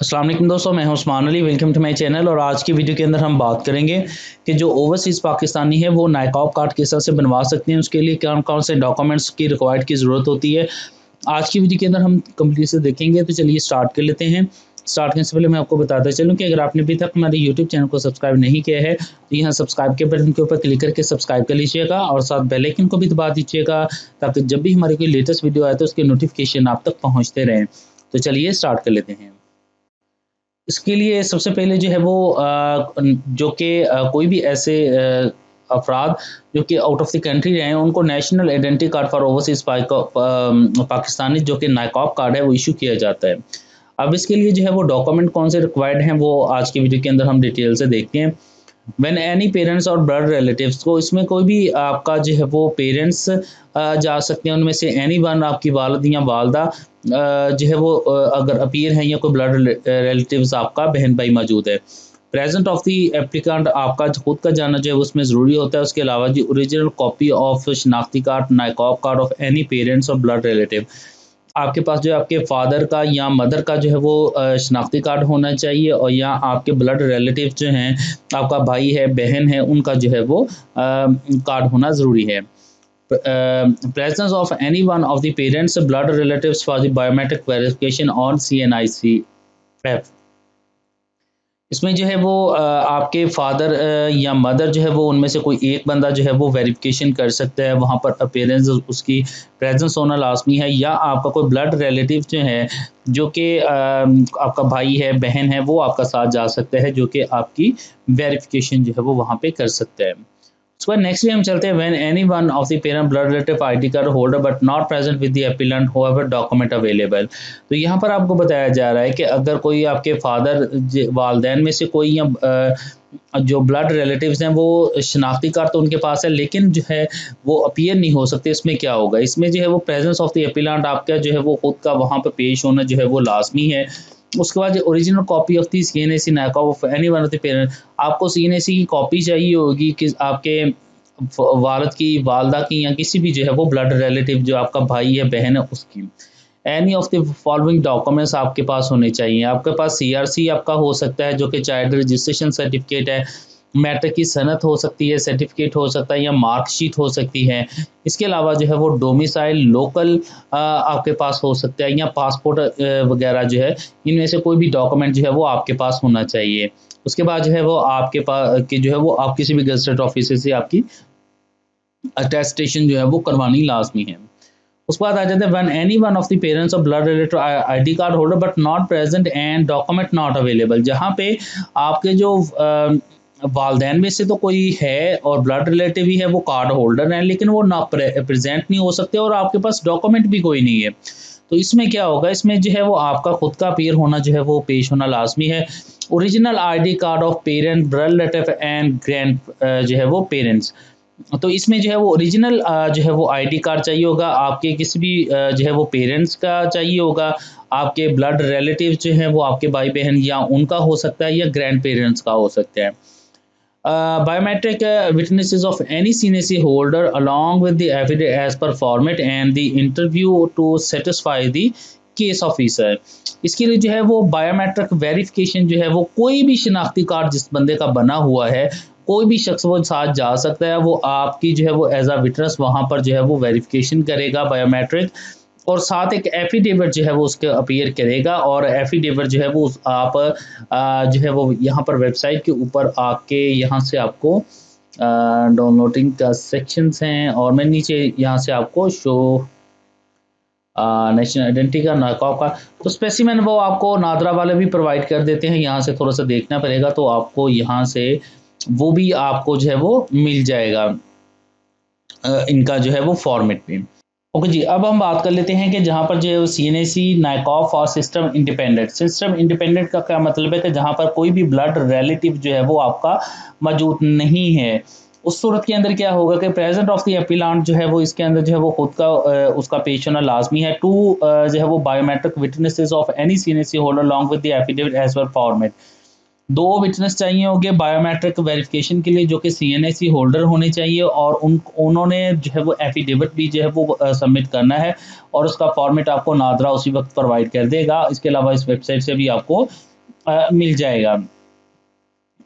अस्सलाम वालेकुम दोस्तों, मैं हूं Usman Ali. Welcome to my channel. और आज की वीडियो के अंदर हम बात करेंगे कि जो ओवरसीज़ पाकिस्तानी है वो नायकॉब कार्ड किस तरह से बनवा सकते हैं, उसके लिए कौन कौन से डॉक्यूमेंट्स की रिक्वायर्ड की ज़रूरत होती है। आज की वीडियो के अंदर हम कंप्लीट से देखेंगे, तो चलिए स्टार्ट कर लेते हैं। स्टार्ट करने से पहले मैं आपको बताता चलूँ कि अगर आपने अभी तक हमारे यूट्यूब चैनल को सब्सक्राइब नहीं किया है तो यहाँ सब्सक्राइब के बटन के ऊपर क्लिक करके सब्सक्राइब कर लीजिएगा और साथ बेल आइकन को भी दबा दीजिएगा, ताकि जब भी हमारी कोई लेटेस्ट वीडियो आए तो उसके नोटिफिकेशन आप तक पहुँचते रहें। तो चलिए स्टार्ट कर लेते हैं। इसके लिए सबसे पहले जो है वो जो कि कोई भी ऐसे अफराद जो कि आउट ऑफ द कंट्री रहे हैं, उनको national identity card for overseas Pakistani जो कि नायकॉब कार्ड है वो इशू किया जाता है। अब इसके लिए जो है वो डॉक्यूमेंट कौन से रिक्वायर्ड हैं वो आज की वीडियो के अंदर हम डिटेल से देखते हैं। व्हेन एनी पेरेंट्स और ब्लड रिलेटिव्स को, इसमें कोई भी आपका जो है वो पेरेंट्स जा सकते हैं, उनमें से एनी वन आपकी वालिद या वालदा जो है वो अगर अपीयर हैं, या कोई ब्लड रिलेटिव्स आपका बहन भाई मौजूद है। प्रेजेंट ऑफ दी एप्लीकेंट आपका खुद का जाना जो है उसमें ज़रूरी होता है। उसके अलावा जी ओरिजिनल कॉपी ऑफ शनाख्ती card, NICOP card of any parents और ब्लड रिलेटिव, आपके पास जो है आपके फादर का या मदर का जो है वो शनाख्ती कार्ड होना चाहिए, और या आपके ब्लड रिलेटिव जो हैं, आपका भाई है बहन है, उनका जो है वो कार्ड होना ज़रूरी है। Presence of any one of the parents blood relatives for the biometric verification on CNICF। इसमें जो है वो आपके फादर या मदर जो है वो उनमें से कोई एक बंदा जो है वो वेरिफिकेशन कर सकता है, वहाँ पर अपेयरेंस उसकी प्रेजेंस होना लाजमी है, या आपका कोई ब्लड रिलेटिव जो है जो कि आपका भाई है बहन है, वो आपका साथ जा सकता है, जो कि आपकी वेरिफिकेशन जो है वो वहाँ पे कर सकता है। उसके बाद नेक्स्ट भी हम चलते हैं। When any one of the parent blood relative ID card holder but not present with the applicant however document available. तो यहाँ पर आपको बताया जा रहा है कि अगर कोई आपके फादर वालदैन में से कोई या जो ब्लड रिलेटिव्स हैं वो शनाख्ती कार्ड तो उनके पास है, लेकिन जो है वो अपीयर नहीं हो सकते। इसमें क्या होगा, इसमें जो है वो प्रेजेंस ऑफ द एपिलेंट आपका जो है वो खुद का वहाँ पर पेश होना जो है वो लाजमी है। उसके बाद original copy of the CNAC NICOP of any one of the parent, आपको CNAC की कॉपी चाहिए होगी कि आपके वालिद की, वालदा की, या किसी भी जो है वो ब्लड रिलेटिव जो आपका भाई है बहन है उसकी। Any of the following documents आपके पास होने चाहिए। आपके पास CRC आपका हो सकता है जो कि चाइल्ड रजिस्ट्रेशन सर्टिफिकेट है, मैट्रिक की सनत हो सकती है, सर्टिफिकेट हो सकता है, या मार्कशीट हो सकती है। इसके अलावा जो है वो डोमिसाइल लोकल आपके पास हो सकता है, या पासपोर्ट वगैरह जो है, इनमें से कोई भी डॉक्यूमेंट जो है वो आपके पास होना चाहिए। उसके बाद जो है वो आपके पास कि जो है वो आप किसी भी गजटेड ऑफिसर से आपकी अटेस्टेशन जो है वो करवानी लाजमी है। उसके बाद आ जाते हैं when any one of the parents of blood relative ID card holder but not present and document not available, जहाँ पे आपके जो वालदैन में से तो कोई है और ब्लड रिलेटिव ही है, वो कार्ड होल्डर हैं, लेकिन वो ना प्रेजेंट नहीं हो सकते और आपके पास डॉक्यूमेंट भी कोई नहीं है। तो इसमें क्या होगा, इसमें जो है वो आपका खुद का अपीयर होना जो है वो पेश होना लाजमी है। Original ID card of parent, blood relative and grand जो है वो पेरेंट्स, तो इसमें जो है वो ओरिजिनल जो है वो आईडी कार्ड चाहिए होगा, आपके किसी भी जो है वो पेरेंट्स का चाहिए होगा, आपके ब्लड रिलेटिव जो हैं वो आपके भाई बहन या उनका हो सकता है, या ग्रैंड पेरेंट्स का हो सकता है। Biometric witnesses of any CNAC holder along with the affidavit as per format and the interview to satisfy the case officer. इसके लिए जो है वो बायोमेट्रिक वेरिफिकेशन जो है वो कोई भी शनाख्ती कार्ड जिस बंदे का बना हुआ है, कोई भी शख्स वो साथ जा सकता है, वो आपकी जो है वो एज अ विटनेस वहाँ पर जो है वो वेरिफिकेशन करेगा बायोमेट्रिक, और साथ एक एफिडेविट जो है वो उसके अपीयर करेगा। और एफिडेविट जो है वो आप जो है वो यहाँ पर वेबसाइट के ऊपर आके यहाँ से आपको डाउनलोडिंग का सेक्शंस हैं, और मैं नीचे यहाँ से आपको शो नेशनल आइडेंटिटी का, नायकॉब का, तो स्पेसिमेन वो आपको नादरा वाले भी प्रोवाइड कर देते हैं। यहाँ से थोड़ा सा देखना पड़ेगा, तो आपको यहाँ से वो भी आपको जो है वो मिल जाएगा इनका जो है वो फॉर्मेट में। ओके जी, अब हम बात कर लेते हैं कि जहाँ पर जो CNAC NICOP for system independent, system independent का क्या मतलब है कि जहाँ पर कोई भी ब्लड रिलेटिव जो है वो आपका मौजूद नहीं है। उस सूरत के अंदर क्या होगा कि प्रेजेंट ऑफ द एपिलांट जो है वो इसके अंदर जो है वो खुद का उसका पेश होना लाजमी है। टू जो है वो biometric witnesses of any CNAC holder along with the affidavit as per format, दो विटनेस चाहिए होंगे बायोमेट्रिक वेरिफिकेशन के लिए जो कि CNAC होल्डर होने चाहिए, और उन्होंने जो है वो एफिडेविट भी जो है वो सबमिट करना है, और उसका फॉर्मेट आपको नादरा उसी वक्त प्रोवाइड कर देगा। इसके अलावा इस वेबसाइट से भी आपको मिल जाएगा।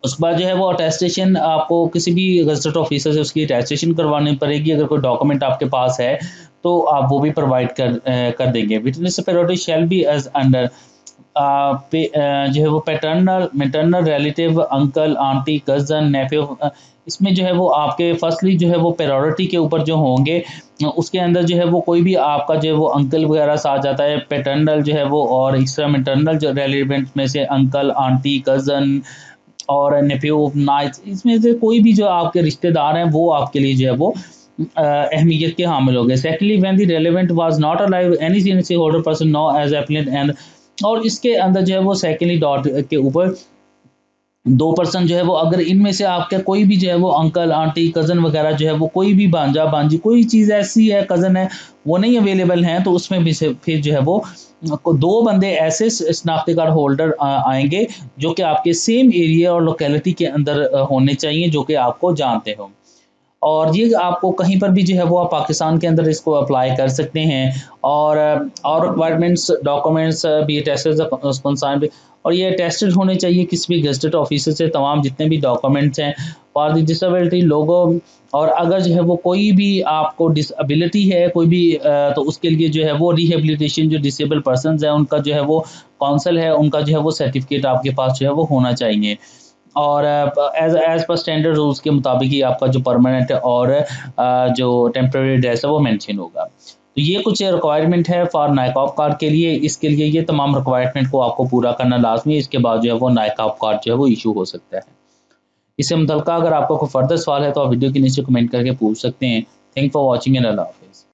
उसके बाद जो है वो अटेस्टेशन आपको किसी भी गज़ेटेड ऑफिसर से उसकी अटेस्टेशन करवानी पड़ेगी। अगर कोई डॉक्यूमेंट आपके पास है तो आप वो भी प्रोवाइड कर देंगे। Witness priority shall be as under जो है वो paternal maternal relative uncle aunty cousin nephew, इसमें जो है वो आपके फर्स्टली जो है वो प्रायोरिटी के ऊपर जो होंगे उसके अंदर जो है वो कोई भी आपका जो है वो अंकल वगैरह से आ जाता है। पैटर्नल जो है वो और एक्स्ट्रा मैटरनल जो रेलिवेंट में से अंकल आंटी कज़न और नेफ्यू नाइट्स, इसमें से कोई भी जो आपके रिश्तेदार हैं वो आपके लिए जो है वो अहमियत के हामिल हो गए। Secondly when the relevant was not alive any senior holder person known as applicant and, और इसके अंदर जो है वो सेकेंडली डॉट के ऊपर 2 पर्सन जो है वो, अगर इनमें से आपका कोई भी जो है वो अंकल आंटी कज़न वगैरह जो है वो कोई भी भांजा भांजी कोई चीज़ ऐसी है कज़न है वो नहीं अवेलेबल हैं, तो उसमें भी से फिर जो है वो 2 बंदे ऐसे शनाख्ती कार्ड होल्डर आएंगे जो कि आपके सेम एरिया और लोकेलिटी के अंदर होने चाहिए, जो कि आपको जानते हो। और ये आपको कहीं पर भी जो है वो आप पाकिस्तान के अंदर इसको अप्लाई कर सकते हैं। और रिक्वायरमेंट्स डॉक्यूमेंट्स भी टेस्टेड और ये टेस्टेड होने चाहिए किसी भी गजटेड ऑफिसर से, तमाम जितने भी डॉक्यूमेंट्स हैं फॉर द डिसेबिलिटी लोगो। और अगर जो है वो कोई भी आपको डिसेबिलिटी है कोई भी तो उसके लिए जो है वो रिहेबिलिटेशन जो डिसेबल पर्सन है उनका जो है वो काउंसिल है उनका जो है वो सर्टिफिकेट आपके पास जो है वो होना चाहिए। और as as per standard rules के मुताबिक ही आपका जो परमानेंट और जो टेम्प्रेरी एड्रेस है वो मेंशन होगा। तो ये कुछ रिक्वायरमेंट है फॉर नायकॉब कार्ड के लिए। इसके लिए ये तमाम रिक्वायरमेंट को आपको पूरा करना लाजमी है, इसके बाद जो है वो नायकॉब कार्ड जो है वो इशू हो सकता है। इससे मुतल्लिका अगर आपका कोई फर्दर सवाल है तो आप वीडियो के नीचे कमेंट करके पूछ सकते हैं। थैंक फॉर वॉचिंग एंड अल्लाह हाफिज़।